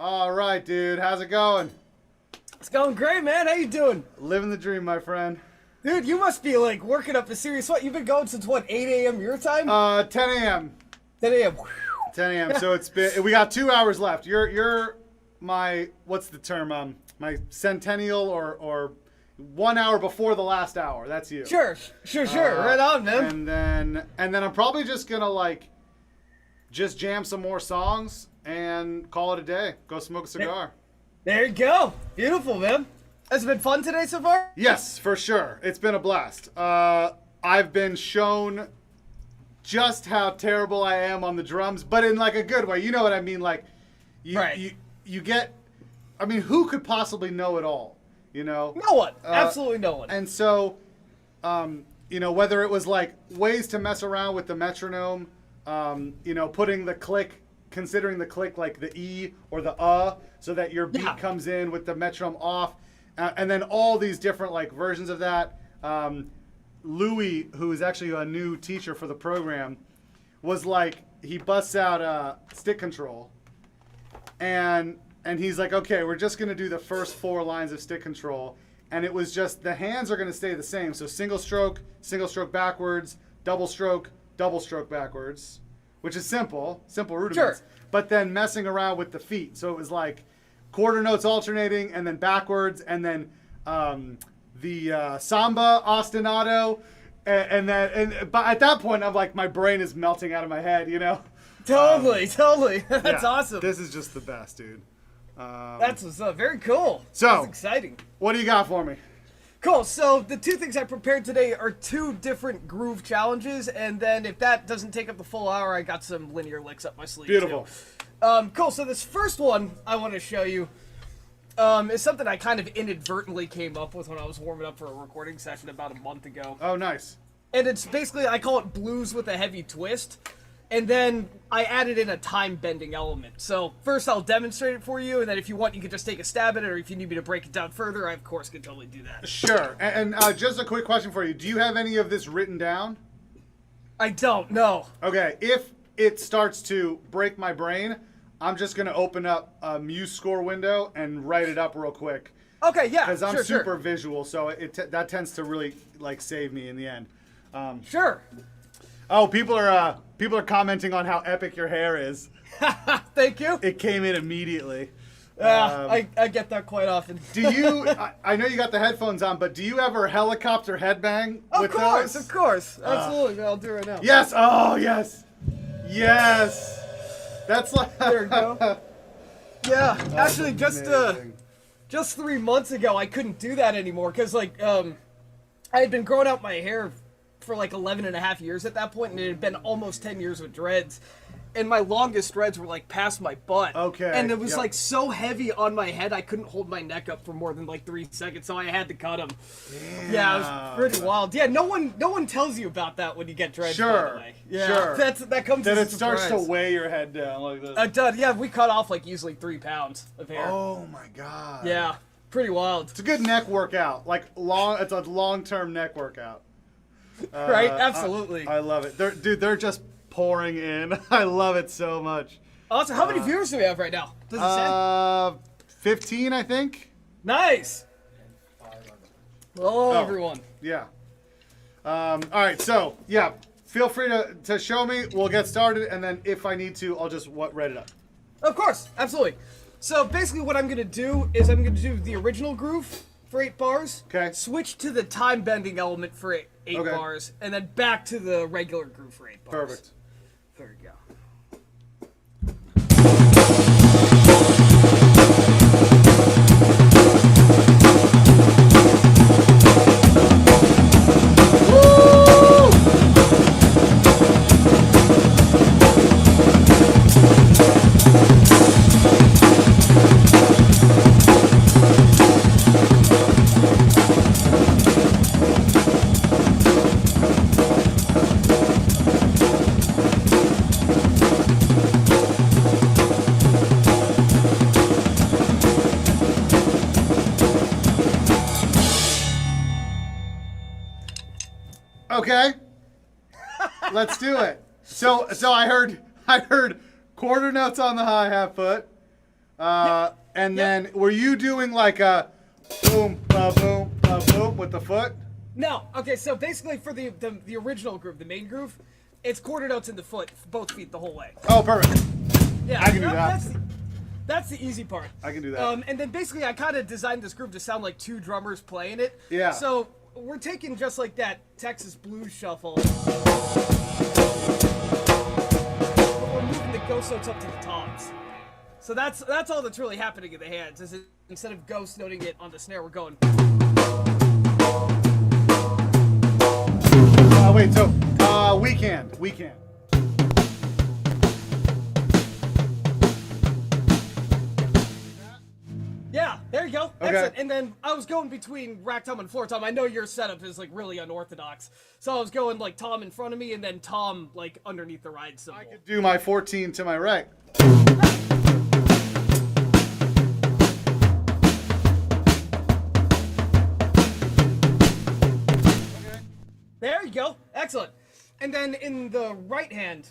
All right, dude. How's it going? It's going great, man. How you doing? Living the dream, my friend. Dude, you must be like working up a serious sweat. You've been going since what, 8 a.m. your time? 10 a.m. 10 a.m. 10 a.m. So it's been. We got 2 hours left. You're my, what's the term? My centennial or 1 hour before the last hour. That's you. Sure. Right on, man. And then I'm probably just gonna just jam some more songs and call it a day. Go smoke a cigar. There you go. Beautiful, man. Has it been fun today so far? Yes, for sure. It's been a blast. I've been shown just how terrible I am on the drums, but in like a good way. You know what I mean? Like, you get. I mean, who could possibly know it all? You know? No one. Absolutely no one. And so, whether it was like ways to mess around with the metronome, putting the click, considering the click like the E or the so that your beat comes in with the metronome off. And then all these different like versions of that. Louis, who is actually a new teacher for the program, was like, he busts out stick control. And he's like, okay, we're just going to do the first 4 lines of stick control. And it was just, the hands are going to stay the same. So single stroke backwards, double stroke backwards, which is simple rudiments. Sure. But then messing around with the feet. So it was like quarter notes alternating and then backwards and then the samba ostinato. But at that point, I'm like, my brain is melting out of my head, you know? Totally. That's awesome. This is just the best, dude. That's what's up. Very cool. So, that's exciting. What do you got for me? Cool. So the 2 things I prepared today are 2 different groove challenges, and then if that doesn't take up the full hour, I got some linear licks up my sleeve. Beautiful. Too. Cool. So this first one I want to show you is something I kind of inadvertently came up with when I was warming up for a recording session about a month ago. Oh, nice. And it's basically, I call it blues with a heavy twist. And then I added in a time-bending element. So first I'll demonstrate it for you, and then if you want, you can just take a stab at it, or if you need me to break it down further, I, of course, can totally do that. Sure. And just a quick question for you. Do you have any of this written down? I don't, no. Okay. If it starts to break my brain, I'm just going to open up a MuseScore window and write it up real quick. Okay, yeah, Because I'm sure. super visual, so that tends to really, like, save me in the end. Sure. Oh, people are commenting on how epic your hair is. Thank you. It came in immediately. I get that quite often. Do you? I know you got the headphones on, but do you ever helicopter headbang with those? Of course. Absolutely. I'll do it right now. Yes. Oh, yes. Yes. That's like. There we go. Yeah. Actually, just 3 months ago, I couldn't do that anymore because, like, I had been growing out my hair for like 11 and a half years at that point, and it had been almost 10 years with dreads, and my longest dreads were like past my butt. Okay. And it was like so heavy on my head I couldn't hold my neck up for more than like 3 seconds, so I had to cut them. Yeah, it was pretty wild. Yeah, no one tells you about that when you get dreads. Sure. By the way. Yeah, sure. That comes. Then as it a starts to surprise. weigh your head down like this. It does. Yeah, we cut off like usually 3 pounds of hair. Oh my god. Yeah, pretty wild. It's a good neck workout. It's a long-term neck workout. Right? Absolutely. I love it. They're just pouring in. I love it so much. Also, how many viewers do we have right now? Does it say? 15, I think. Nice. Hello, everyone. Yeah. All right. So, yeah. Feel free to show me. We'll get started, and then if I need to, I'll just read it up. Of course. Absolutely. So, basically what I'm going to do is I'm going to do the original groove for 8 bars. Okay. Switch to the time-bending element for 8 Okay. bars, and then back to the regular groove for 8 bars. Perfect. There we go. Okay. Let's do it. So I heard quarter notes on the hi-hat foot, And then were you doing like a boom, boom, boom with the foot? No. Okay, so basically for the original groove, the main groove, it's quarter notes in the foot, both feet the whole way. Oh, perfect. Yeah, I can do that. That's the easy part. I can do that. And then basically I kind of designed this groove to sound like two drummers playing it. Yeah. So we're taking just like that Texas blues shuffle. We're moving the ghost notes up to the toms. So that's all that's really happening in the hands. Is instead of ghost noting it on the snare, we're going. Wait, so weak hand. Yeah, there you go. Okay. Excellent. And then I was going between rack tom and floor tom. I know your setup is like really unorthodox, so I was going like tom in front of me and then tom like underneath the ride cymbal. I could do my 14 to my rec. There you go. Excellent. And then in the right hand,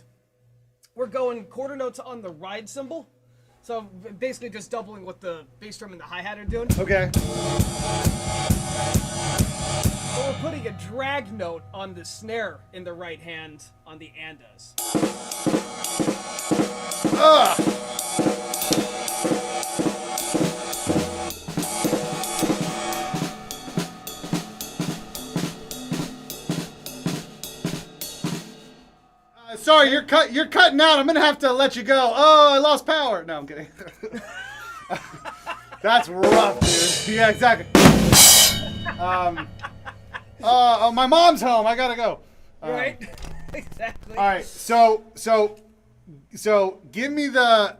we're going quarter notes on the ride cymbal. So basically just doubling what the bass drum and the hi-hat are doing. Okay. So we're putting a drag note on the snare in the right hand on the andas. Sorry, you're cutting out. I'm gonna have to let you go. Oh, I lost power. No, I'm kidding. That's rough, dude. Yeah, exactly. Oh, my mom's home. I gotta go. Right? Exactly. All right. So give me the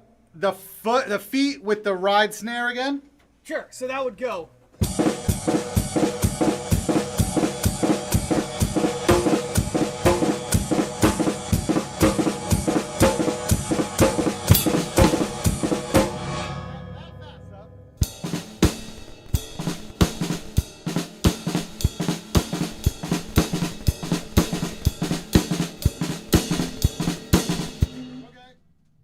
feet with the ride snare again. Sure. So that would go.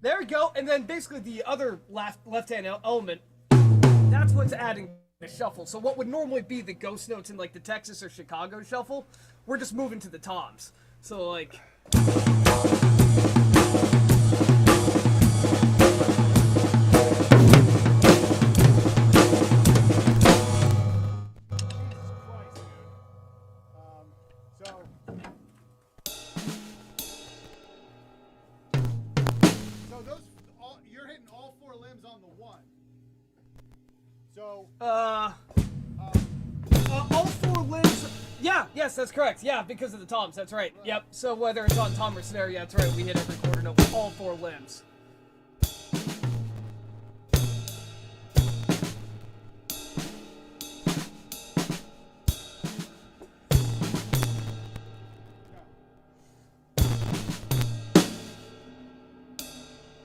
There we go. And then basically the other left-hand element, that's what's adding the shuffle. So what would normally be the ghost notes in like the Texas or Chicago shuffle, we're just moving to the toms. So like... You're hitting all four limbs on the one. So. All four limbs. Yeah, yes, that's correct. Yeah, because of the toms. That's right. Yep. So whether it's on tom or snare, yeah, that's right. We hit every quarter note with all four limbs.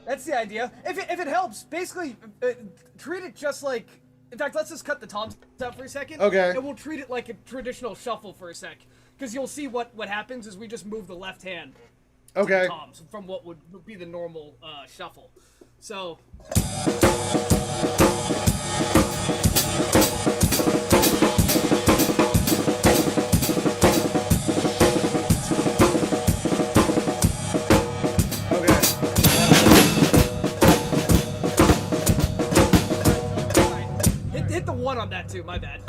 That's the idea. If it helps, basically treat it just like. In fact, let's just cut the toms out for a second. Okay. And we'll treat it like a traditional shuffle for a sec, because you'll see what happens is we just move the left hand. Okay. To the toms from what would be the normal shuffle. So. Hit the one on that too, my bad.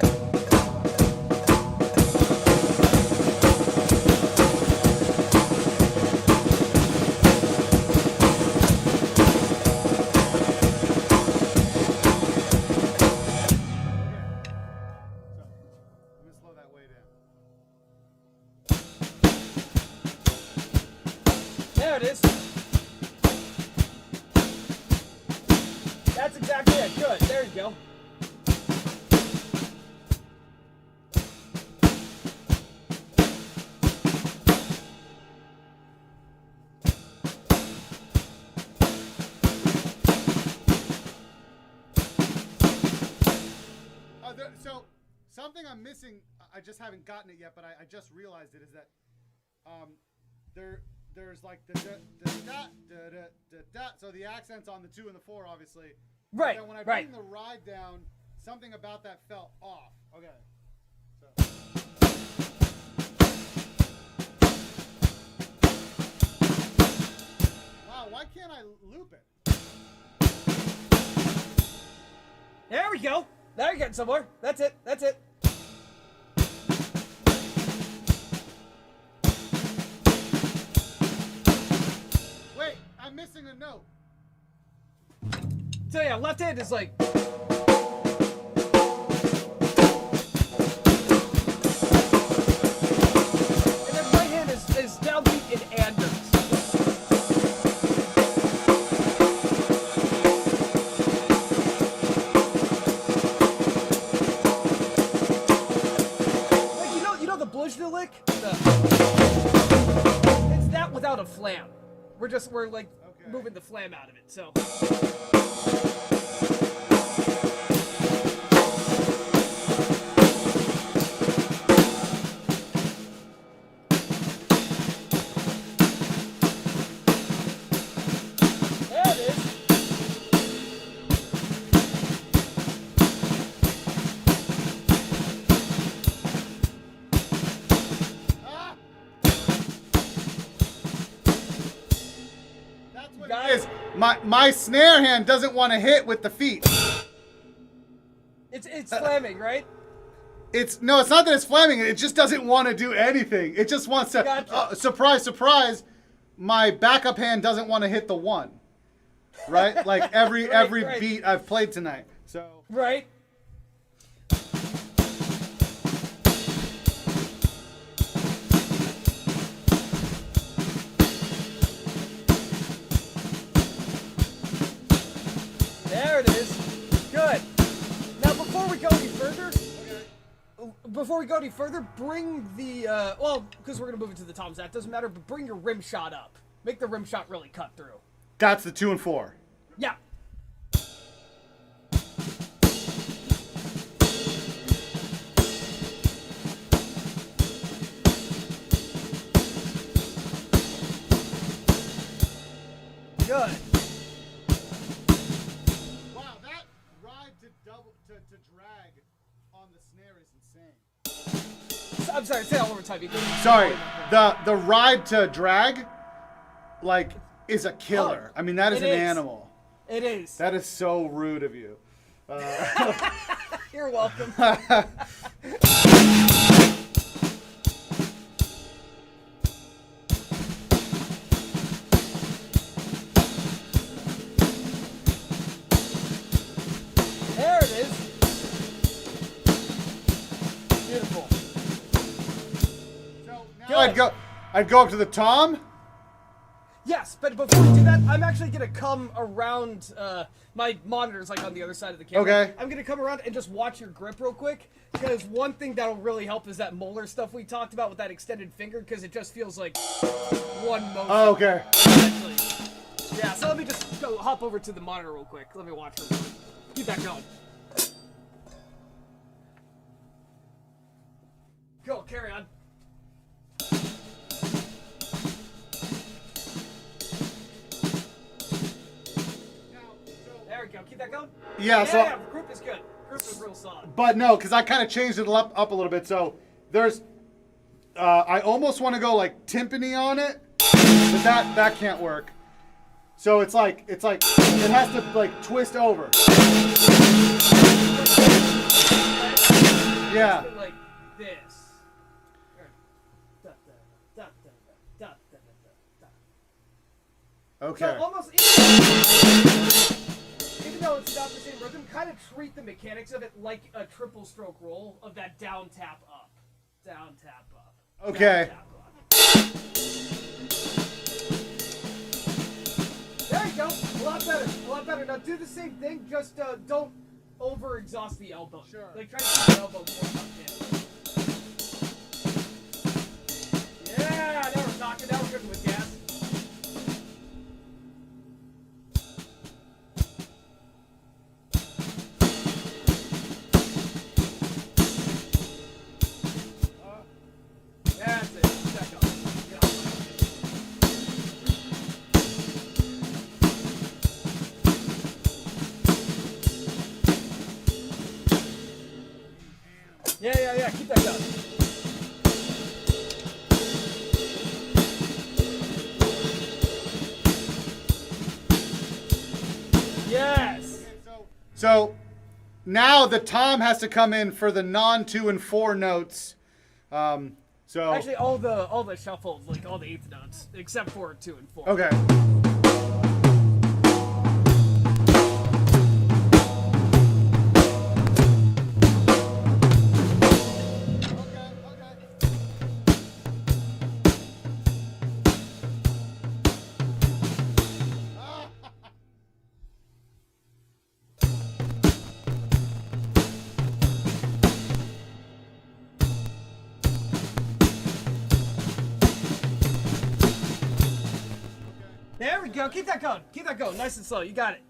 There it is. That's exactly it. Good. There you go. So something I'm missing, I just haven't gotten it yet, but I just realized it, is that there's like the da, da, da, da, da, da, da. So the accents on the 2 and the 4, obviously. Right, And when I right. bring the ride down, something about that felt off. Okay. So. Wow, why can't I loop it? There we go. Now you're getting somewhere. That's it. That's it. Wait, I'm missing a note. So yeah, left hand is like. And then right hand is downbeat in Anders. Like you know the Bluzhny lick? It's that without a flam. We're like moving the flam out of it, so. There it is. Ah! That's what Got it it. is. My snare hand doesn't want to hit with the feet. It's slamming, right? It's not that it's flaming. It just doesn't want to do anything. It just wants to. Gotcha. Surprise, surprise! My backup hand doesn't want to hit the one. Right? Like every Right. beat I've played tonight. So. Right. There it is. Good. Now, before we go any further, bring the well, because we're gonna move it to the toms. That doesn't matter. But bring your rim shot up. Make the rim shot really cut through. That's the 2 and 4. Yeah. Good. Wow, that ride to drag on the snare is insane. I'm sorry. Say that one more time. Sorry, the ride to drag, like, is a killer. I mean, that is It an is. animal. It is. That is so rude of you. You're welcome. There it is. Beautiful. So now Good. I'd go up to the tom. Yes, but before we do that, I'm actually gonna come around. My monitor's like on the other side of the camera. Okay. I'm gonna come around and just watch your grip real quick, because one thing that'll really help is that molar stuff we talked about with that extended finger, because it just feels like one motion. Oh, okay. Essentially. Yeah, so let me just go hop over to the monitor real quick. Let me watch her. Keep that going. Go, carry on. There we go. Keep that going. Yeah, so Yeah, group is good. Group is real solid. but no, because I kind of changed it up a little bit. So there's, I almost want to go like timpani on it, but that can't work. So it's like it has to like twist over. Yeah. Like this. Okay. So almost even though it's not the same rhythm, kind of treat the mechanics of it like a triple stroke roll of that down tap up. Down tap up. Okay. Down, tap up. There you go. A lot better. A lot better. Now do the same thing, just don't over exhaust the elbow. Sure. Like try to keep the elbow more tucked in. Yeah, now we're talking. Now we're good with gas. That's it. Check up. Get off. Yeah. Keep that going. Yes. So now the tom has to come in for the non 2 and 4 notes. So Actually, all the shuffles, like all the eighth notes, except for 2 and 4. okay. There we go. Keep that going. Keep that going. Nice and slow. You got it.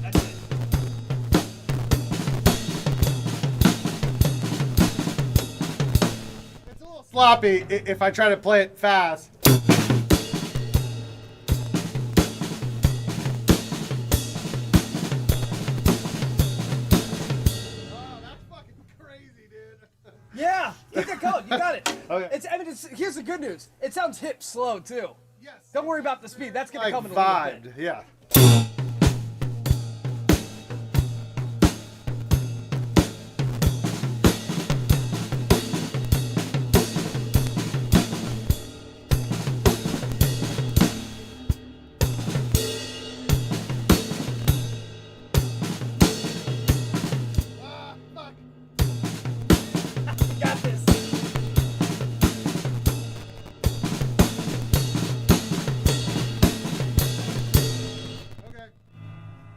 That's it. It's a little sloppy if I try to play it fast. Yeah, keep that going. You got it. Okay. Here's the good news. It sounds hip slow too. Yes. Don't worry about the speed. That's gonna Like come in a little bit. vibed, yeah. Got this.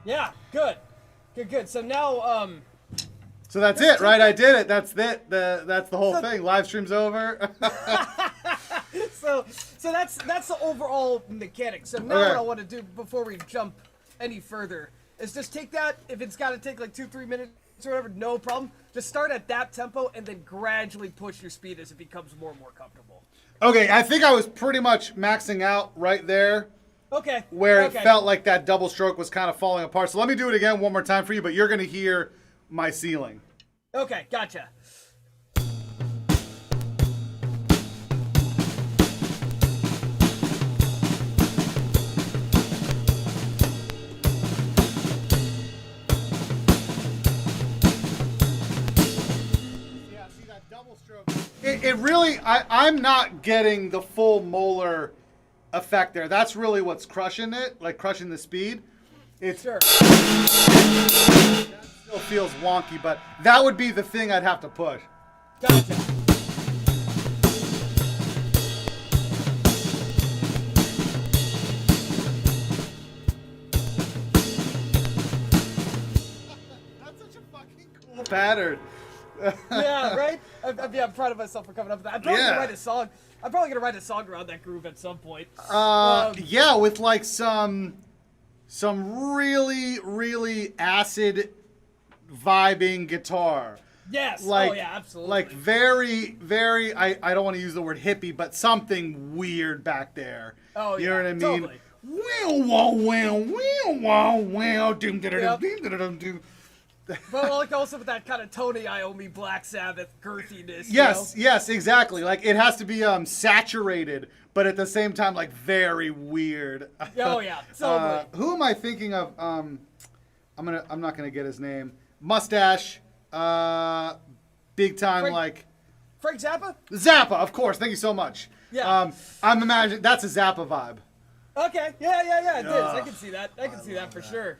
Yeah, good. Good. So now, So that's it, right? I did it. That's it. That's the whole thing. Live stream's over. so that's the overall mechanic. So now Okay. what I want to do before we jump any further is just take that. If it's got to take like 2-3 minutes or whatever, no problem. Just start at that tempo and then gradually push your speed as it becomes more and more comfortable. Okay, I think I was pretty much maxing out right there Okay. where okay. it felt like that double stroke was kind of falling apart. So let me do it again one more time for you, but you're going to hear my ceiling. Okay, gotcha. Yeah, see that double stroke. It really, I'm not getting the full molar effect there. That's really what's crushing it, like crushing the speed. It's Sure. That still feels wonky, but that would be the thing I'd have to push. Gotcha. That's such a fucking cool pattern. Yeah, right? I'm proud of myself for coming up with that. I'm probably Yeah. gonna write a song. I'm probably gonna write a song around that groove at some point. Yeah, with like some really acid vibing guitar. Yes. Like, oh yeah, absolutely. Like very, I don't want to use the word hippie, but something weird back there. Oh, you know yeah, what I mean? totally. Doom, Yep. doom, doom. But like also with that kind of Tony Iommi Black Sabbath girthiness. Yes, yes, exactly. Like it has to be saturated, but at the same time, like very weird. Oh yeah, totally. Who am I thinking of? I'm not gonna get his name. Mustache, big time Frank Zappa? Zappa, of course. Thank you so much. Yeah. I'm imagining that's a Zappa vibe. Okay. Yeah. It is. I can see that. I can see that for sure.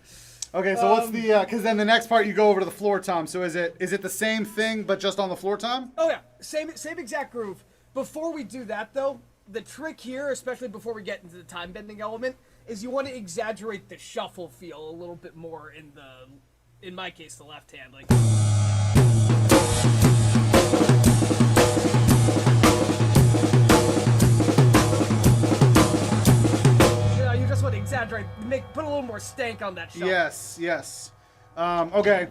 Okay, so what's the? Because then the next part you go over to the floor tom. So is it the same thing but just on the floor tom? Oh yeah, same exact groove. Before we do that though, the trick here, especially before we get into the time bending element, is you want to exaggerate the shuffle feel a little bit more in my case, the left hand. Like. You just want to exaggerate, put a little more stank on that shuffle. Yes. Okay.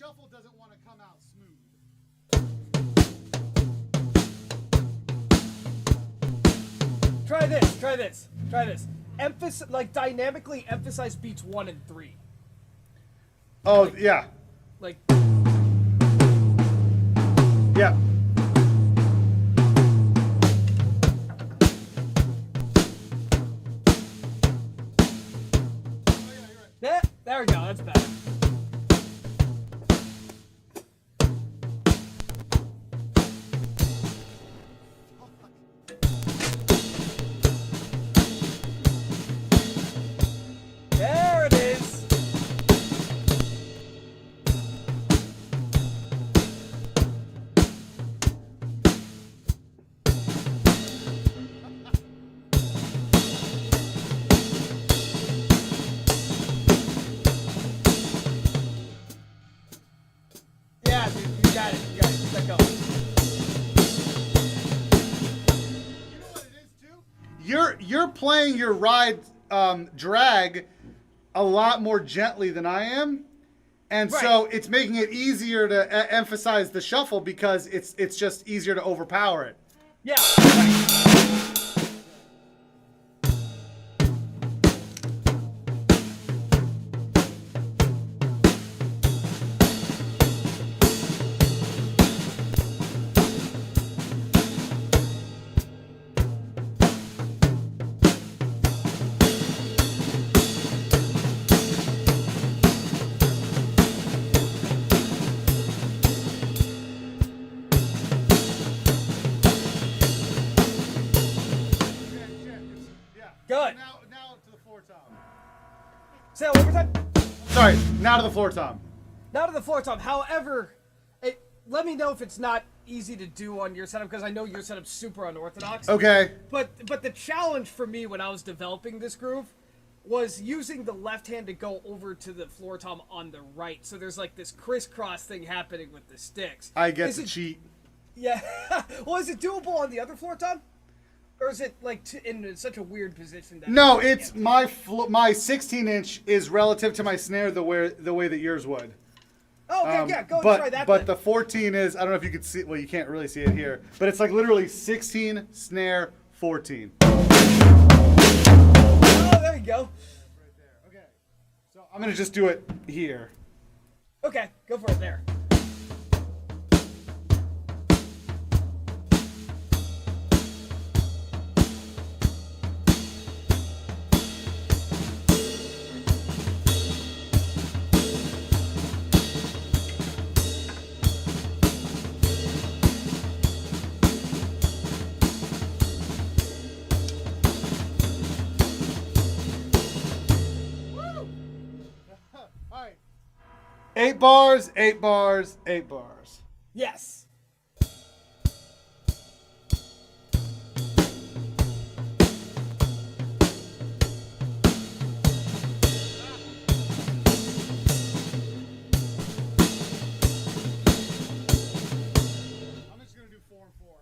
shuffle doesn't want to come out smooth. Try this. Try this. Try this. Like dynamically emphasize beats 1 and 3. Oh, yeah. Like. Yeah. Yeah, there we go. That's better. There it is. Yeah, dude, you got it. You got it. Keep that going. You know what it is too? You're playing your ride drag a lot more gently than I am, and so it's making it easier to emphasize the shuffle because it's just easier to overpower it. Yeah. Right. Good. Now to the floor tom. Say that one more time. Sorry, now to the floor tom. Now to the floor tom. However, let me know if it's not easy to do on your setup because I know your setup's super unorthodox. Okay. But the challenge for me when I was developing this groove was using the left hand to go over to the floor tom on the right. So there's like this crisscross thing happening with the sticks. I get to cheat. Yeah. Well, is it doable on the other floor tom? Or is it like in such a weird position that? No, it's my 16-inch is relative to my snare the way that yours would. Oh, okay, yeah, go but, try that. But then. the 14 is, I don't know if you could see, well, you can't really see it here, but it's like literally 16, snare, 14. Oh, there you go. Right there. Okay. So I'm going to just do it here. Okay, go for it there. All right. 8 bars, 8 bars, 8 bars. Yes. I'm just going to do 4 and 4.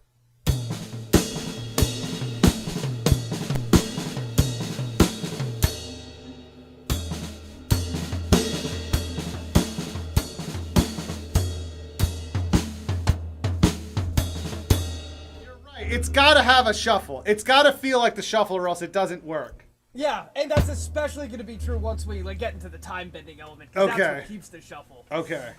It's got to have a shuffle. It's got to feel like the shuffle or else it doesn't work. Yeah, and that's especially going to be true once we get into the time bending element. 'Cause Okay. That's what keeps the shuffle. Okay.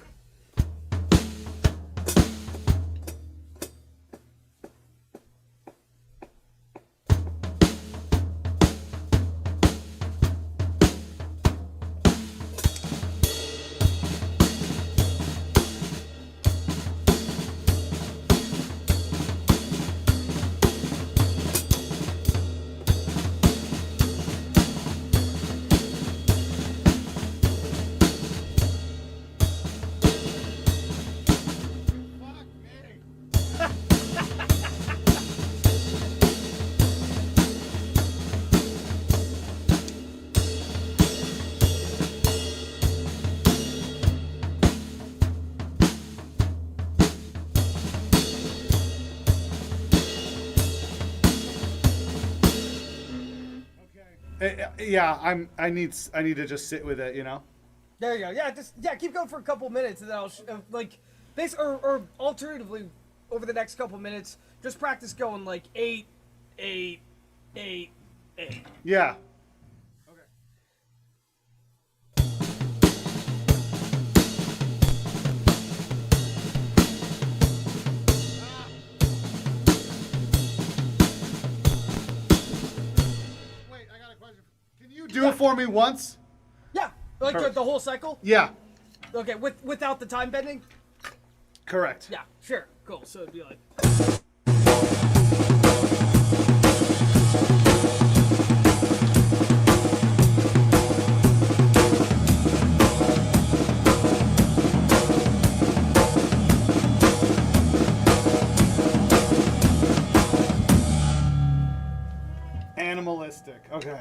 Yeah, I need to just sit with it, you know. There you go. Yeah, just keep going for a couple minutes, and then I'll or alternatively, over the next couple minutes, just practice going like 8, 8, 8, 8. Yeah. Okay. Wait, I got a question. Can you do it for me once? Yeah, like the whole cycle. Yeah. Okay, without the time bending. Correct. Yeah, sure, cool. So it'd be like. Animalistic. Okay.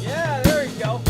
Yeah, there you go.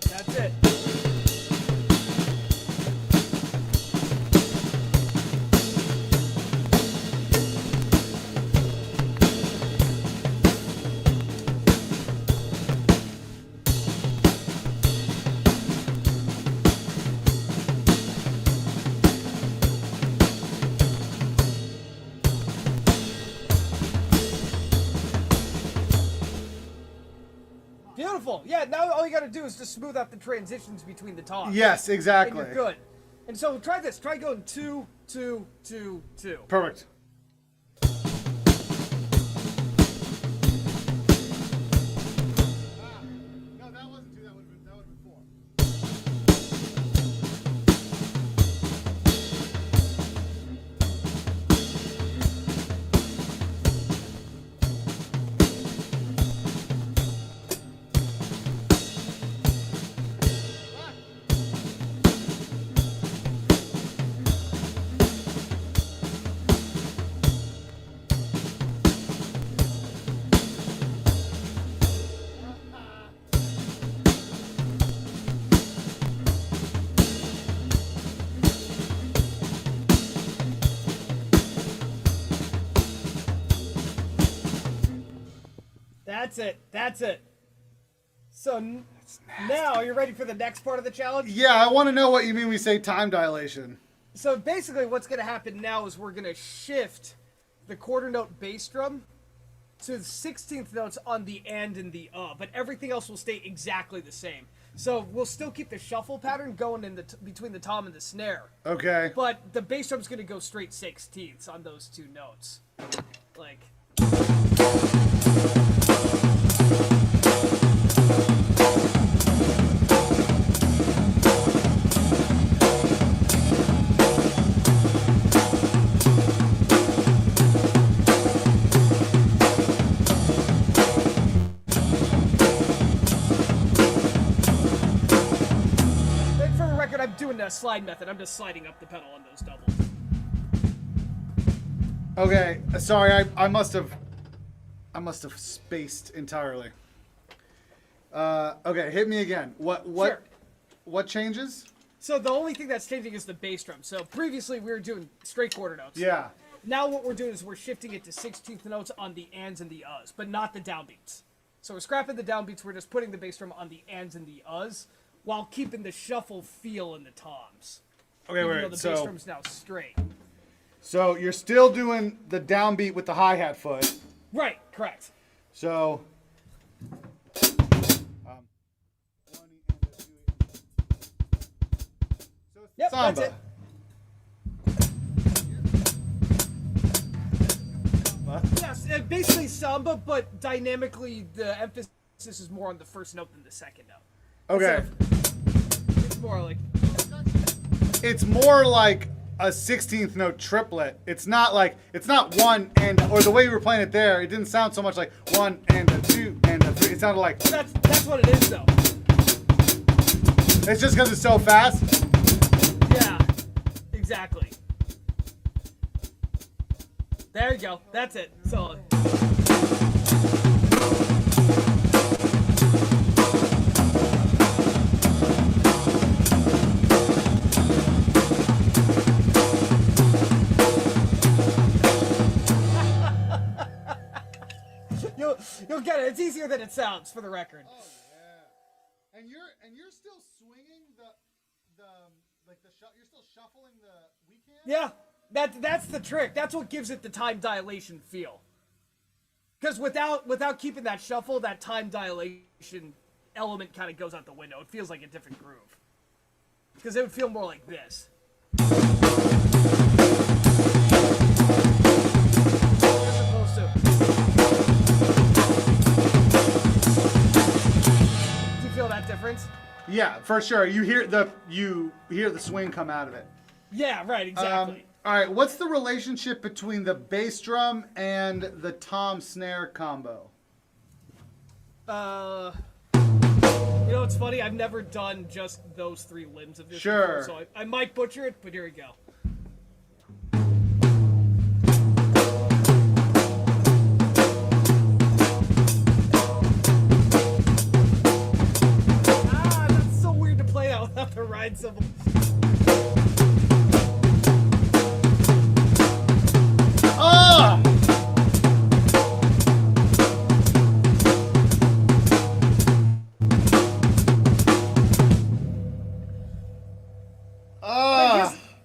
That's it. Beautiful. Yeah, now all you got to do is just smooth out the transitions between the toms. Yes, exactly. And you're good. And so try this. Try going 2, 2, 2, 2. Perfect. No, that wasn't 2. That would have been 4. That's it. That's it. So now you're ready for the next part of the challenge? Yeah, I want to know what you mean we say time dilation. So basically what's going to happen now is we're going to shift the quarter note bass drum to the 16th notes on the and the but everything else will stay exactly the same. So we'll still keep the shuffle pattern going in the between the tom and the snare. Okay. But the bass drum's going to go straight 16ths on those two notes. Like... I'm doing the slide method. I'm just sliding up the pedal on those doubles. Okay, sorry, I must have spaced entirely. Okay, hit me again. Sure. What changes? So the only thing that's changing is the bass drum. So previously we were doing straight quarter notes. Yeah. Now what we're doing is we're shifting it to 16th notes on the ands and the uhs, but not the downbeats. So we're scrapping the downbeats. We're just putting the bass drum on the ands and the uhs while keeping the shuffle feel in the toms. Okay, Even though wait. the So bass drum's now straight. so you're still doing the downbeat with the hi-hat foot. Right, correct. So. Yep, Samba. that's it. Yes, basically samba, but dynamically the emphasis is more on the first note than the second note. Okay. It's more like... It's more like a 16th note triplet. It's not one and, or the way you were playing it there, it didn't sound so much like 1 and a 2 and a 3. It sounded like... That's what it is, though. It's just because it's so fast? Yeah, exactly. There you go. That's it. Solid. You'll get it. It's easier than it sounds, for the record. Oh yeah. And you're still swinging you're still shuffling the weekend? Yeah, that's the trick. That's what gives it the time dilation feel. Because without keeping that shuffle, that time dilation element kind of goes out the window. It feels like a different groove. Because it would feel more like this. As opposed to... Do you feel that difference? Yeah, for sure. You hear the swing come out of it. Yeah, right, exactly. All right, what's the relationship between the bass drum and the tom snare combo? You know, it's funny. I've never done just those 3 limbs of this Sure. before, so I might butcher it, but here we go. That's so weird to play out without the ride cymbal. Ah!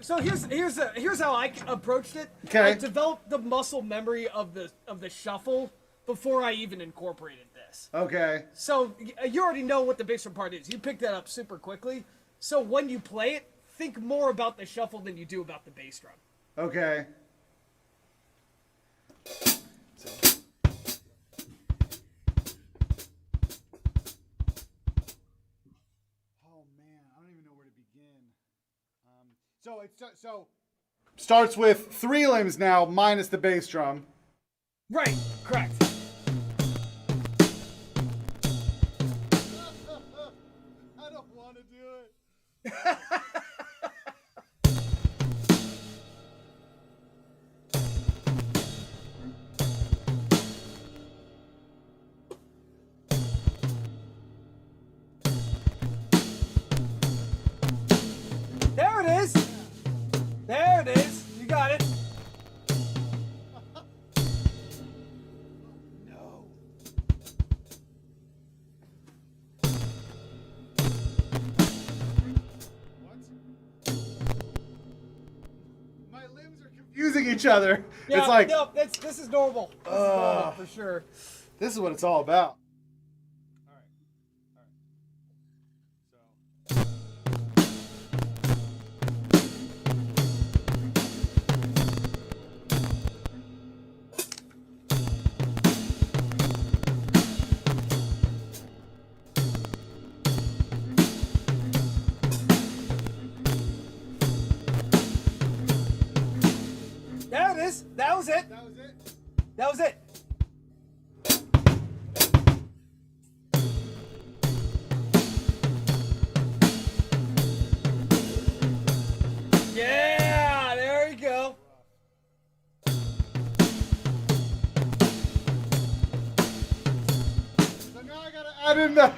So here's how I approached it. Okay. I developed the muscle memory of the shuffle before I even incorporated this. Okay. So you already know what the bass drum part is. You picked that up super quickly. So when you play it, think more about the shuffle than you do about the bass drum. Okay. Oh man, I don't even know where to begin. So starts with 3 limbs now minus the bass drum. Right, correct. I don't want to do it. There it is. There it is. You got it. No. What? My limbs are confusing each other. Yeah, It's like, no, this is normal. This is normal for sure. this is what it's all about. All right. There it is. That was it. That was it. That was it. Yeah, there you go. So now I gotta add in the.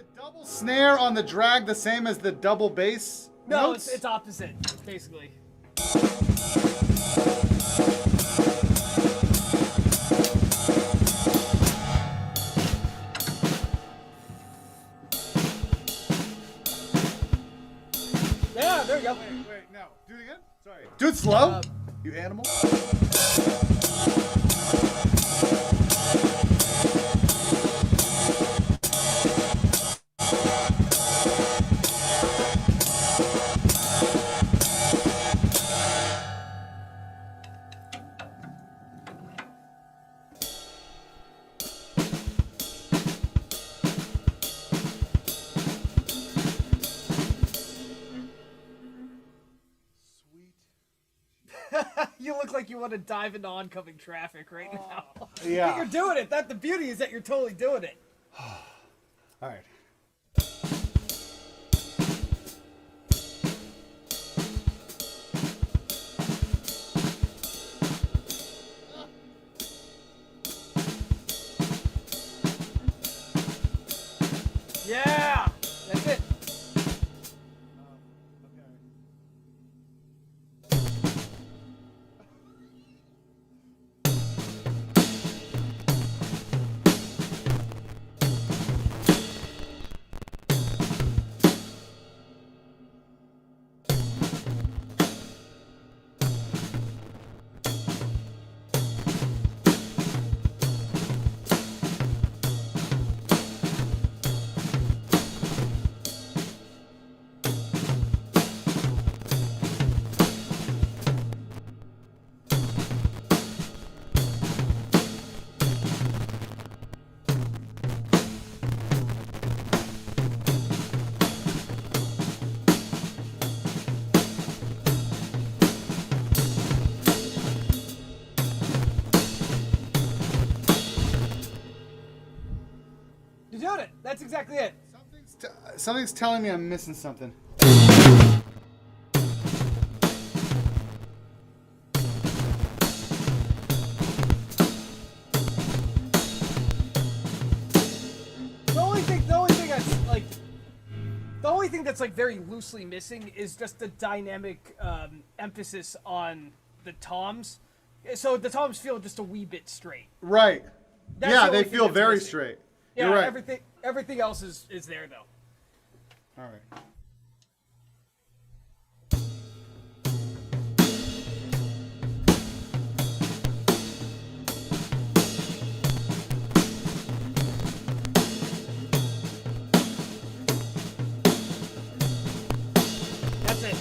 the double snare on the drag the same as the double bass? No, notes? it's opposite, basically. Yeah, there you go. Wait, no. Do it again? Sorry. Do it slow, you animal. You look like you want to dive into oncoming traffic right now. Yeah. But you're doing it. The beauty is that you're totally doing it. All right. Yeah, that's it. You're doing it. That's exactly it. Something's telling me I'm missing something. The only thing that's like very loosely missing is just the dynamic emphasis on the toms. So the toms feel just a wee bit straight. Right. That's Yeah, the they only thing feel that's very missing. straight. Yeah, You're right. everything else is there though. All right. That's it.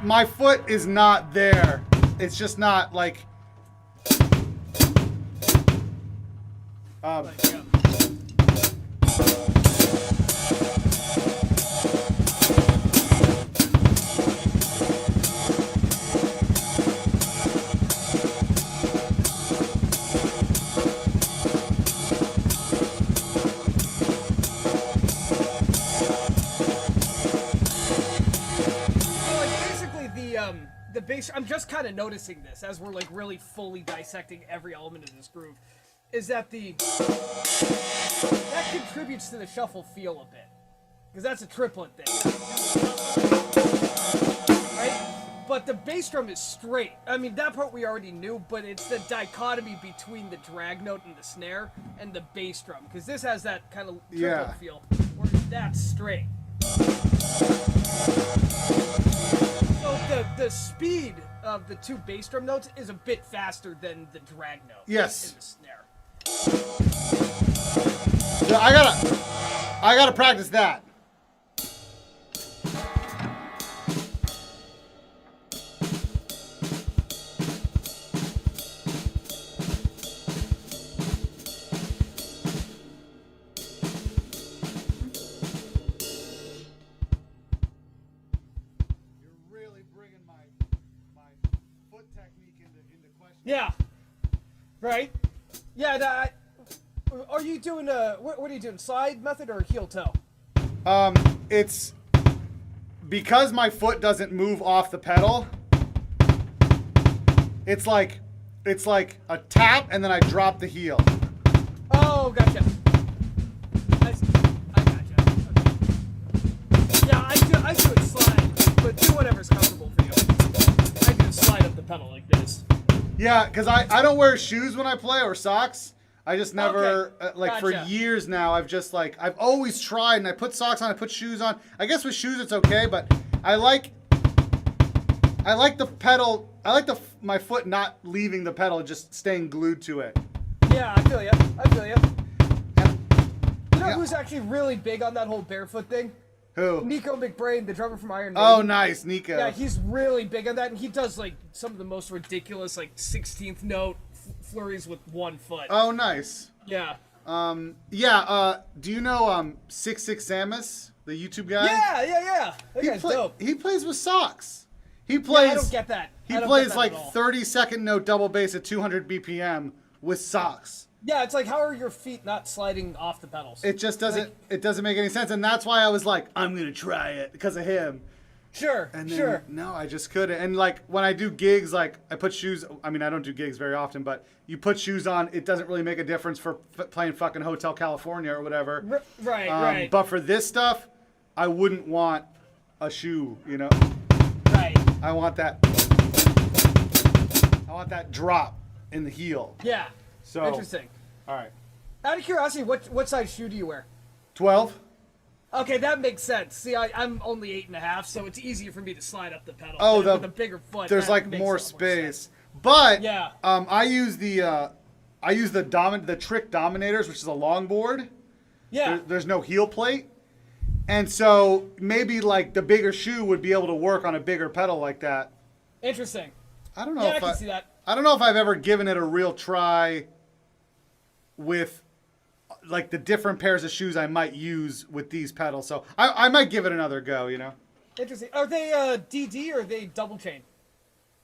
My foot is not there. It's just not like. Like, yeah. The bass, I'm just kind of noticing this as we're like really fully dissecting every element of this groove, is that that contributes to the shuffle feel a bit, because that's a triplet thing, right? But the bass drum is straight. I mean, that part we already knew, but it's the dichotomy between the drag note and the snare and the bass drum, because this has that kind of triplet feel where that's straight. So the speed of the two bass drum notes is a bit faster than the drag note. Yes. In the snare. Yeah, I gotta practice that. Yeah. Right? Yeah, are you doing what are you doing? Slide method or heel toe? it's because my foot doesn't move off the pedal. It's like a tap and then I drop the heel. Oh, gotcha. I gotcha. Okay. Yeah, I do it slide, but do whatever's comfortable for you. I do slide up the pedal like this. Yeah, because I don't wear shoes when I play or socks. I just never, Okay. for Gotcha. years now, I've always tried, and I put socks on, I put shoes on. I guess with shoes it's okay, but I like the pedal, my foot not leaving the pedal, just staying glued to it. Yeah, I feel ya. You know Yeah. who's actually really big on that whole barefoot thing? Who? Nico McBrain, the drummer from Iron Maiden. Oh, nice, Nico. Yeah, he's really big on that, and he does like some of the most ridiculous, like 16th note flurries with one foot. Oh, nice. Yeah. Do you know 66 Samus, the YouTube guy? Yeah. That guy's dope. He plays with socks. He plays. I don't get that. He plays like 30-second note double bass at 200 BPM with socks. Yeah, it's like, how are your feet not sliding off the pedals? It just doesn't. It doesn't make any sense, and that's why I was like, I'm gonna try it because of him. Sure. And then, no, I just couldn't. And like when I do gigs, like I put shoes. I mean, I don't do gigs very often, but you put shoes on, it doesn't really make a difference for playing fucking Hotel California or whatever. Right. But for this stuff, I wouldn't want a shoe. You know. Right. I want that drop in the heel. Yeah. So Interesting. All right. Out of curiosity, what size shoe do you wear? 12. Okay, that makes sense. See, I'm only 8.5, so it's easier for me to slide up the pedal. Oh, with a bigger foot. There's that like makes a more lot space. sense. But Yeah. I use the trick dominators, which is a longboard. Yeah. There's no heel plate. And so maybe like the bigger shoe would be able to work on a bigger pedal like that. Interesting. I don't know Yeah, if I can see that. I don't know if I've ever given it a real try with like the different pairs of shoes I might use with these pedals. So I might give it another go, you know. Interesting. Are they DD or are they double chain?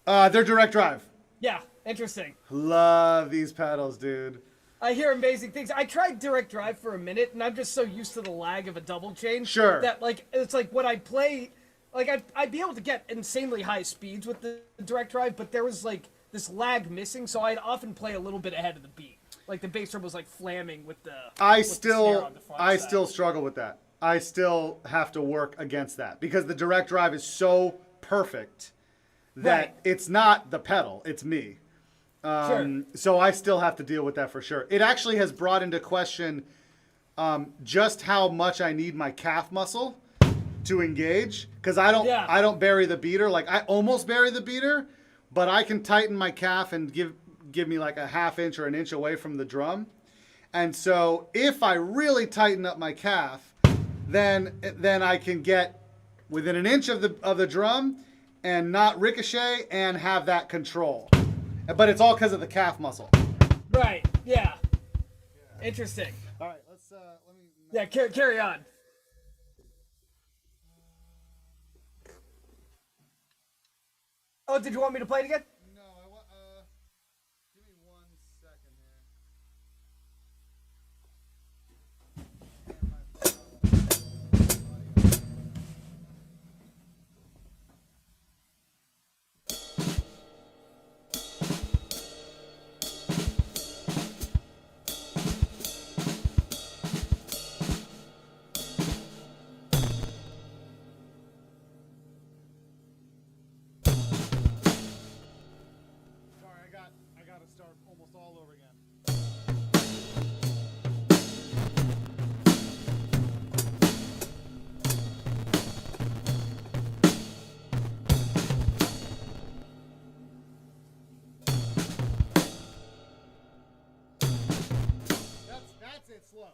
They're direct drive. Yeah, interesting. Love these pedals, dude. I hear amazing things. I tried direct drive for a minute, and I'm just so used to the lag of a double chain. Sure. That like it's like when I play, like I'd be able to get insanely high speeds with the direct drive, but there was like this lag missing, so I'd often play a little bit ahead of the beat. Like the bass drum was like flamming with the. I with the snare on the front side. still struggle with that. I still have to work against that because the direct drive is so perfect that Right. it's not the pedal, it's me. Sure. So I still have to deal with that for sure. It actually has brought into question just how much I need my calf muscle to engage because I don't bury the beater. Like I almost bury the beater, but I can tighten my calf and give me like a half inch or an inch away from the drum. And so if I really tighten up my calf, then I can get within an inch of the drum and not ricochet and have that control. But it's all because of the calf muscle. Right. Yeah. Interesting. All right, let me. Yeah. Carry on. Oh, did you want me to play it again? No, I want. Give me 1 second here. I got to start almost all over again. That's it slow.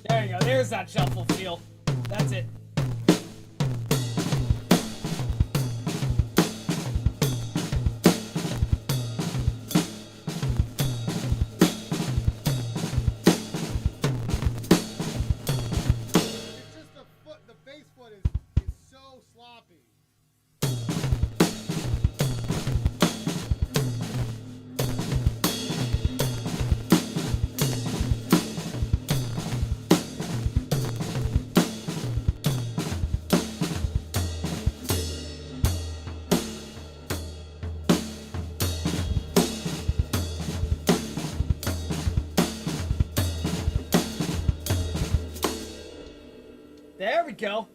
There you go. There's that shuffle feel. That's it. There we go.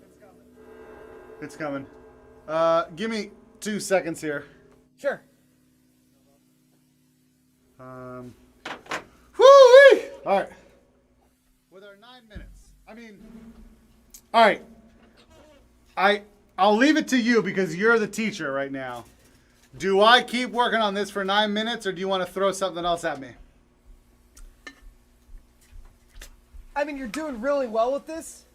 It's coming. Give me 2 seconds here. Sure. Whoo-wee! All right. With our 9 minutes. All right. I'll leave it to you because you're the teacher right now. Do I keep working on this for 9 minutes, or do you want to throw something else at me? I mean, you're doing really well with this,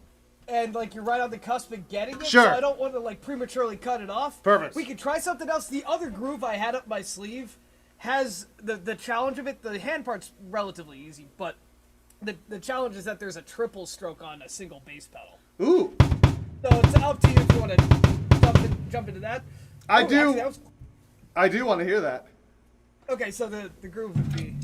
and like you're right on the cusp of getting it. Sure. So I don't want to like prematurely cut it off. Perfect. We could try something else. The other groove I had up my sleeve has the challenge of it. The hand part's relatively easy, but the challenge is that there's a triple stroke on a single bass pedal. Ooh. So it's up to you if you want to jump into that. I Oh, do. actually, that was... I do want to hear that. Okay, so the groove would be.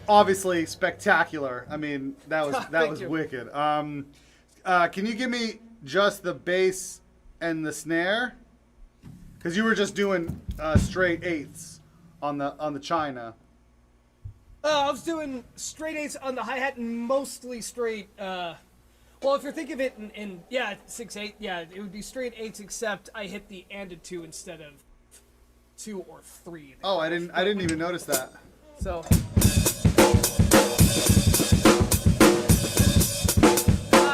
Obviously spectacular. I mean, that was you. wicked. Can you give me just the bass and the snare? Because you were just doing straight eighths on the China. I was doing straight eights on the hi-hat and mostly straight. Well, if you're thinking of it in 6/8, yeah, it would be straight eights, except I hit the and a 2 instead of 2 or 3. Oh, I didn't even notice that. So.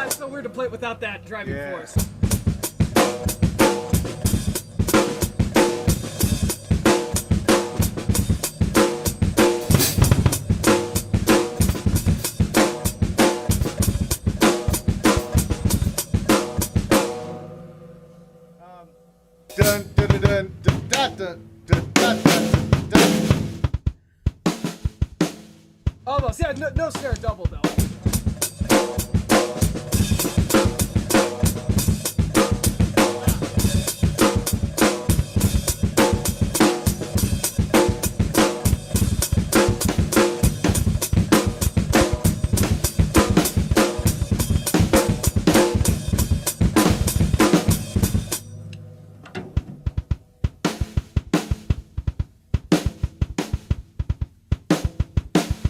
It's so weird to play it without that driving force. Dun dun dun dun dun dun dun dun dun dun. Almost, yeah, no snare double though.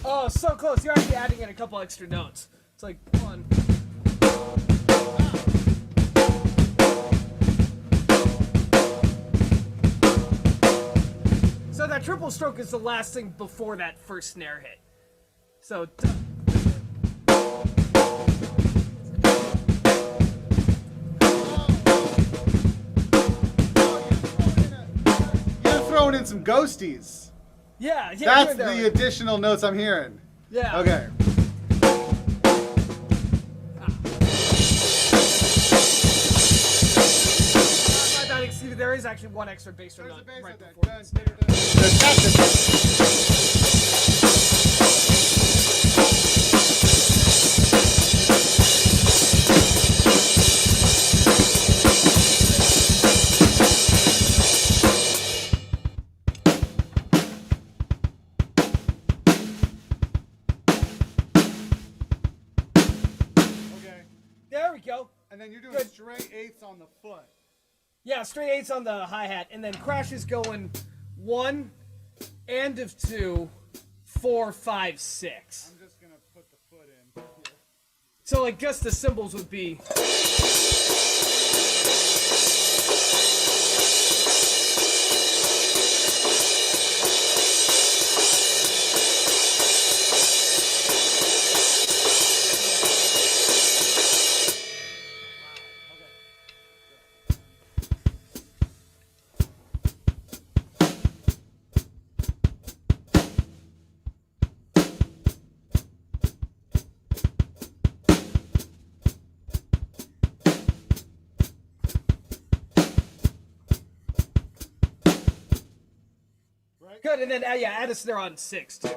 Oh, so close. You're actually adding in a couple extra notes. It's like 1. So that triple stroke is the last thing before that first snare hit. So. You're throwing in some ghosties. Yeah. That's the additional notes I'm hearing. Yeah. Okay. There is actually one extra bass drum note right before that. Okay. There we go. And then you're doing Good. straight eighths on the foot. Yeah, straight eights on the hi-hat, and then Crash is going 1 and of 2, 4, 5, 6. I'm just gonna put the foot in. So like just the cymbals would be. Good, and then add a snare on 6 too.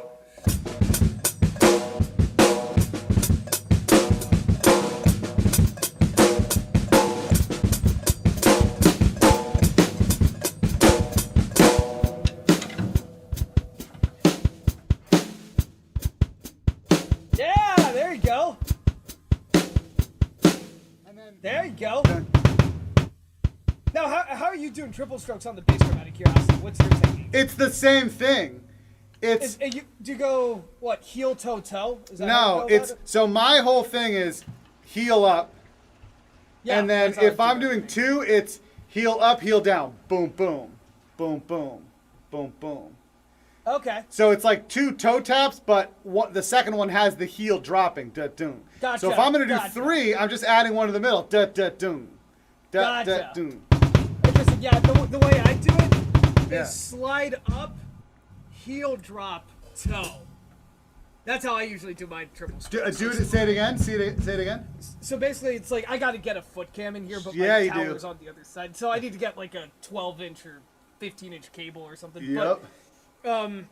There you go. Now, how are you doing triple strokes on the bass drum out of curiosity? What's your technique? It's the same thing. It's do you go, what, heel, toe, toe? Is that how no, you go it's about it? so my whole thing is heel up. Yeah, And then that's how if I I'm do it. doing 2, it's heel up, heel down. Boom, boom. Boom, boom. Boom, boom. Okay. So it's like 2 toe taps, but the second one has the heel dropping. Da, doom. Gotcha, So if I'm going to do gotcha. 3, I'm just adding one in the middle. Da, da, doom. Da, da, Gotcha. doom. Interesting. Yeah, the way I do it Yeah. is slide up, heel drop, toe. That's how I usually do my triple strokes. Say it again. Say it again. So basically, it's like I got to get a foot cam in here, but Yeah, my you do. tower's on the other side. So I need to get like a 12-inch or 15-inch cable or something. Yep. But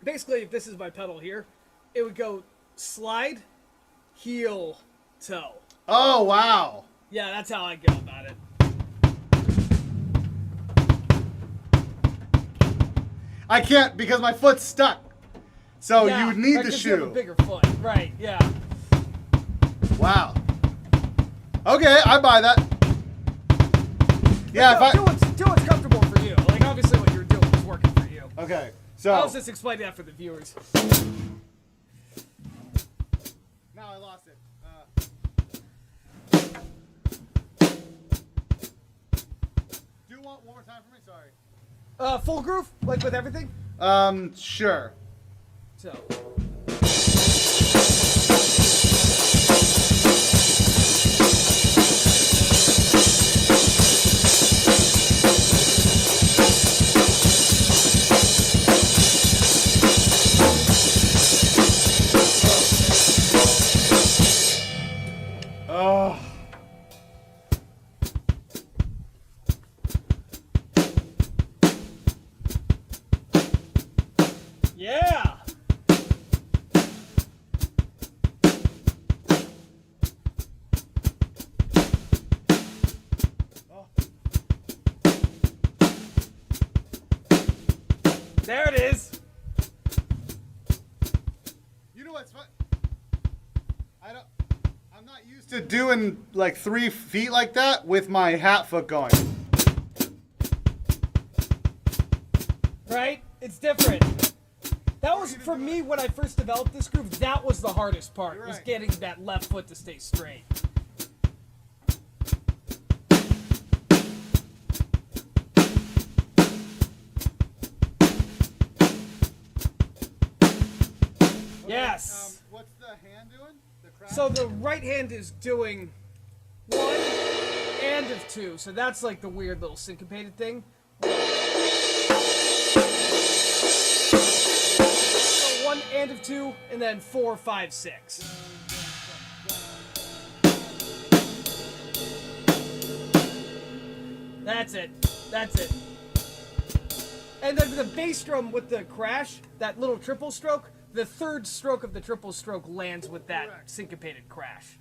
basically, if this is my pedal here, it would go slide, heel, toe. Oh, wow. Yeah, that's how I go about it. I can't because my foot's stuck. So Yeah, you would need right, the 'cause you have a shoe. bigger foot, right? Yeah. Wow. Okay, I buy that. Yeah, do what's comfortable for you. Like obviously, what you're doing is working for you. Okay, I so was just explaining that for the viewers. now I lost it. Do you want one more time for me? Sorry. Full groove, like with everything. Sure. So. Oh. Yeah. There it is. You know what's fun? I'm not used to doing like 3 feet like that with my hat foot going. Right? It's different. That was, for me, when I first developed this groove, that was the hardest part, You're was right. getting that left foot to stay straight. Yes. What's the hand doing? The crowd? So the right hand is doing 1 and of 2, so that's like the weird little syncopated thing. So 1 and of 2, and then 4, 5, 6. That's it. That's it. And then the bass drum with the crash, that little triple stroke, the 3rd stroke of the triple stroke lands with that Correct. syncopated crash.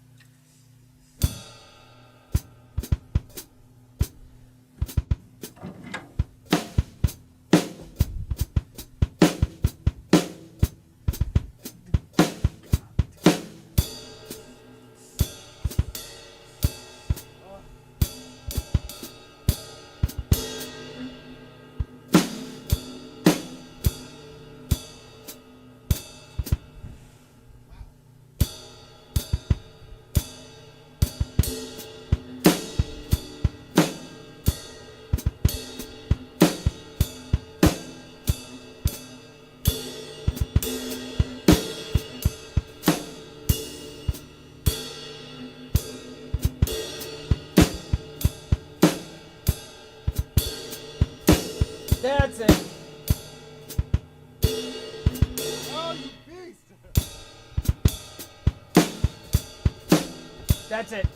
That's it. Oh, you beast! That's it.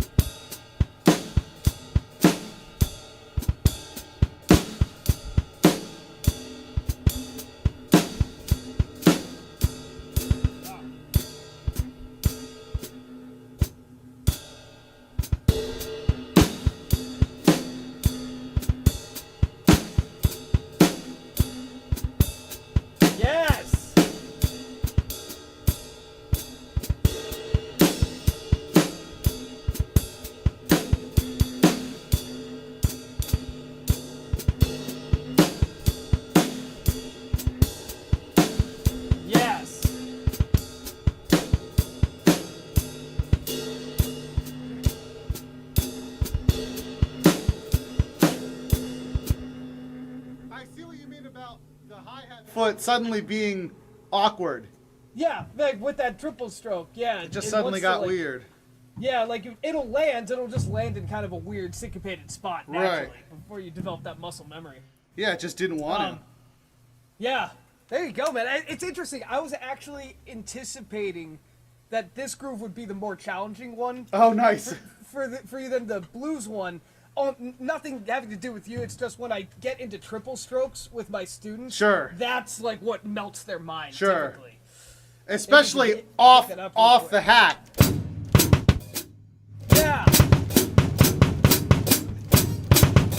Yes. foot suddenly being awkward. Yeah, like with that triple stroke. Yeah, It just and suddenly once got the, like, weird. Yeah, like it'll just land in kind of a weird syncopated spot naturally before you develop that muscle memory. Yeah, it just didn't want to. Yeah, there you go, man. It's interesting. I was actually anticipating that this groove would be the more challenging one. Oh, nice. For you than the blues one. Oh, nothing having to do with you. It's just when I get into triple strokes with my students. Sure. That's like what melts their mind. Sure. Typically. Especially off the hat. Yeah.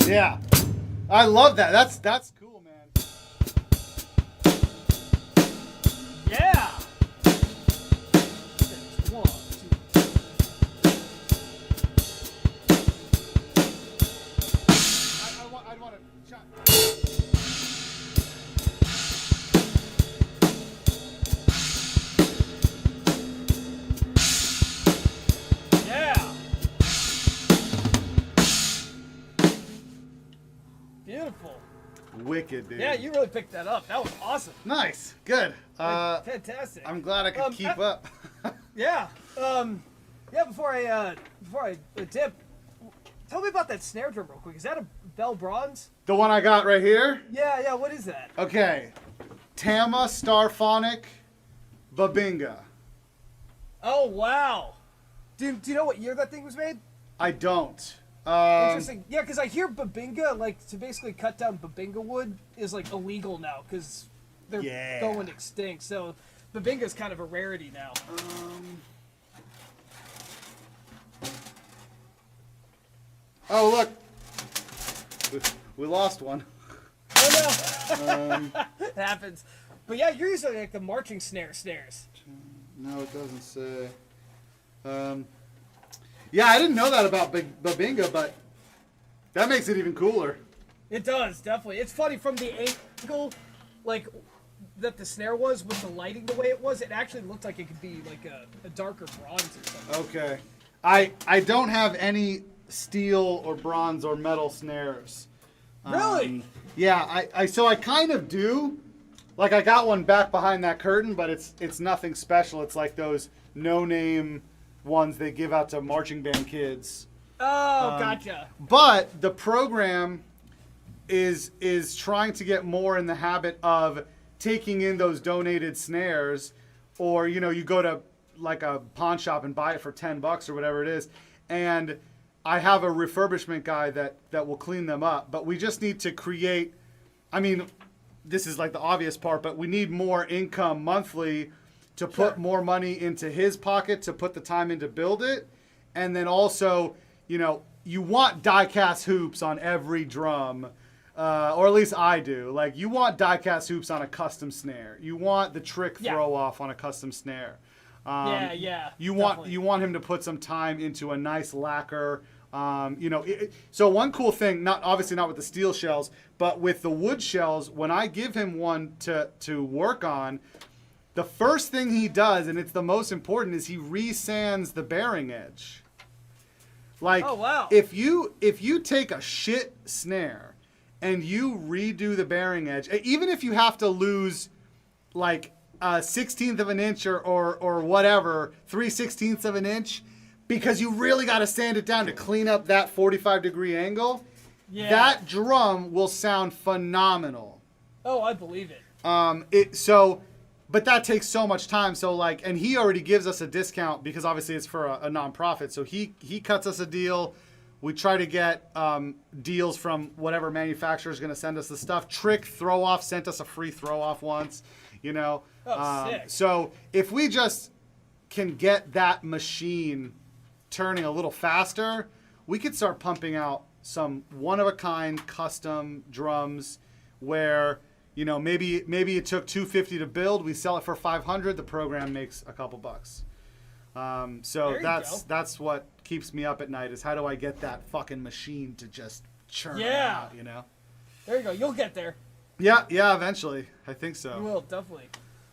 Yeah. I love that. That's cool, man. Yeah. 1, 2. I want to shot. Yeah. Beautiful. Wicked, dude. Yeah, you really picked that up. That was awesome. Nice. Good. Fantastic. I'm glad I could keep up. Yeah. Yeah. Before I dip, tell me about that snare drum real quick. Is that a Bell Bronze? The one I got right here? Yeah. Yeah. What is that? Okay. Tama Starphonic Babinga. Oh wow. Do you know what year that thing was made? I don't. Interesting. Yeah, because I hear babinga, like to basically cut down babinga wood, is like illegal now because they're going extinct. So babinga is kind of a rarity now. Oh, look. We lost one. Oh no. It happens. But yeah, you're using like the marching snares. No, it doesn't say. Yeah, I didn't know that about Babinga, but that makes it even cooler. It does, definitely. It's funny from the angle, like that the snare was with the lighting the way it was. It actually looked like it could be like a darker bronze or something. Okay, I don't have any steel or bronze or metal snares. Really? Yeah, I kind of do. Like I got one back behind that curtain, but it's nothing special. It's like those no-name ones they give out to marching band kids. Oh, gotcha. But the program is trying to get more in the habit of taking in those donated snares, or you go to like a pawn shop and buy it for $10 or whatever it is, and I have a refurbishment guy that will clean them up. But we just need to create. I mean, this is like the obvious part, but we need more income monthly to put more money into his pocket to put the time in to build it. And then also, you want die-cast hoops on every drum, or at least I do. Like, you want die-cast hoops on a custom snare. You want the trick throw-off on a custom snare. Yeah. You want him to put some time into a nice lacquer. So one cool thing, obviously not with the steel shells, but with the wood shells, when I give him one to work on, the first thing he does, and it's the most important, is he resands the bearing edge. Like, oh, wow. if you take a shit snare and you redo the bearing edge, even if you have to lose like a 1/16 of an inch or whatever, 3/16 of an inch, because you really got to sand it down to clean up that 45-degree angle, that drum will sound phenomenal. Oh, I believe it. But that takes so much time. So like, and he already gives us a discount because obviously it's for a nonprofit. So he cuts us a deal. We try to get deals from whatever manufacturer is going to send us the stuff. Trick Throw Off sent us a free throw off once, sick. So if we just can get that machine turning a little faster, we could start pumping out some one-of-a-kind custom drums where, maybe it took $250 to build. We sell it for $500. The program makes a couple bucks. So that's what keeps me up at night, is how do I get that fucking machine to just churn out, There you go. You'll get there. Yeah, eventually. I think so. You will, definitely.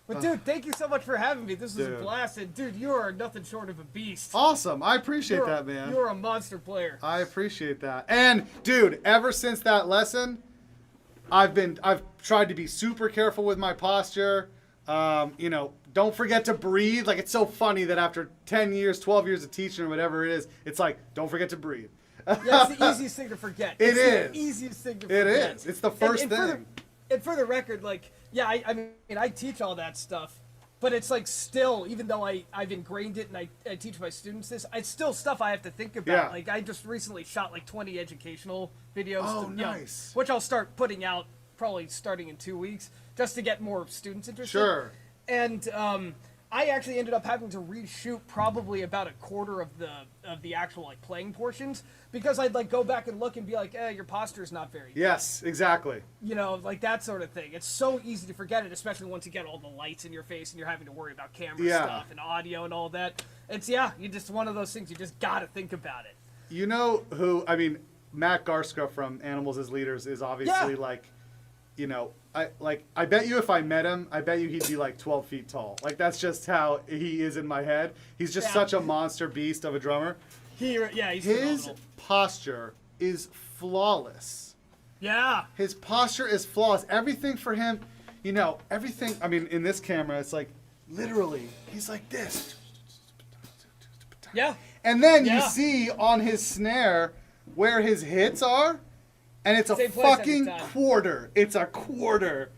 But dude, thank you so much for having me. This was a blast. And dude, you are nothing short of a beast. Awesome. I appreciate that, man. You're a monster player. I appreciate that. And dude, ever since that lesson, I've tried to be super careful with my posture. You know, don't forget to breathe. Like, it's so funny that after 10 years, 12 years of teaching or whatever it is, it's like, don't forget to breathe. Yeah, it's the easiest thing to forget. It is. The easiest thing to forget. It is. It's the first thing. And for the record, like, yeah, I mean, I teach all that stuff, but it's like still, even though I've ingrained it and I teach my students this, it's still stuff I have to think about. Yeah. Like, I just recently shot like 20 educational videos. Oh, you know, nice. which I'll start putting out probably starting in 2 weeks, just to get more students interested. Sure. And I actually ended up having to reshoot probably about a quarter of the actual like playing portions, because I'd like go back and look and be like, your posture's not very good. Yes, exactly. You know, like that sort of thing. It's so easy to forget it, especially once you get all the lights in your face and you're having to worry about camera stuff and audio and all that. It's you just one of those things, you just gotta think about it. You know who, I mean, Matt Garska from Animals as Leaders is obviously like, you know, I bet you if I met him, I bet you he'd be like 12 feet tall. Like, that's just how he is in my head. He's just such a monster beast of a drummer. He's His phenomenal. posture is flawless. Yeah. His posture is flawless. Everything for him, you know, everything, I mean, in this camera, it's like, literally, he's like this. Yeah. And then you see on his snare where his hits are, and it's a Same place every fucking time. quarter. It's a quarter.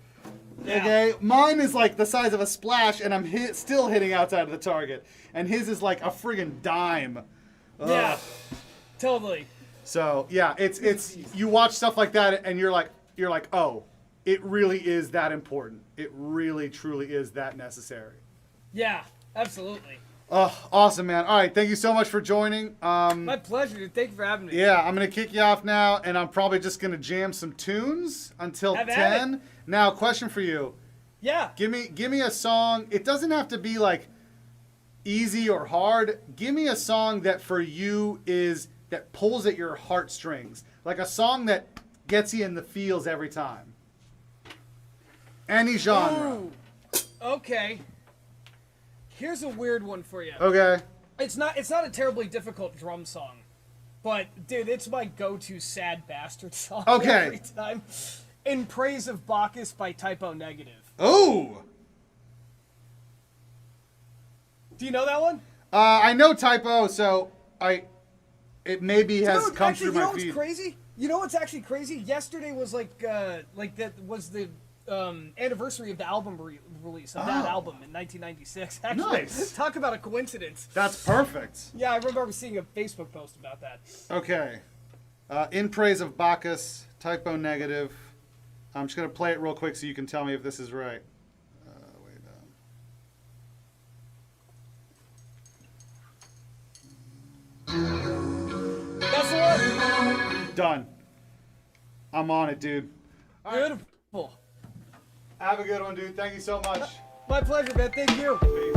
Yeah. Okay? Mine is like the size of a splash, and I'm still hitting outside of the target. And his is like a friggin' dime. Ugh. Yeah. Totally. So, yeah, it's you watch stuff like that, and you're like, oh, it really is that important. It really, truly is that necessary. Yeah, absolutely. Oh, awesome, man. All right, thank you so much for joining. My pleasure, dude. Thank you for having me. Yeah, I'm going to kick you off now, and I'm probably just going to jam some tunes until Have at 10. it. Now, question for you. Yeah. Give me a song. It doesn't have to be, like, easy or hard. Give me a song that for you that pulls at your heartstrings. Like a song that gets you in the feels every time. Any genre. Ooh. Okay. Here's a weird one for you. Okay. It's not a terribly difficult drum song, but dude, it's my go-to sad bastard song every time. In Praise of Bacchus by Typo Negative. Oh. Do you know that one? I know Typo, so it maybe has come through my feed. You know what's crazy? You know what's actually crazy? Yesterday was like that was the anniversary of the album release of that album in 1996. Actually, Nice. Talk about a coincidence. That's perfect. Yeah, I remember seeing a Facebook post about that. Okay. In Praise of Bacchus, Typo Negative. I'm just going to play it real quick so you can tell me if this is right. Way down. That's the one. Done. I'm on it, dude. All right. Beautiful. Have a good one, dude. Thank you so much. My pleasure, man. Thank you. Peace.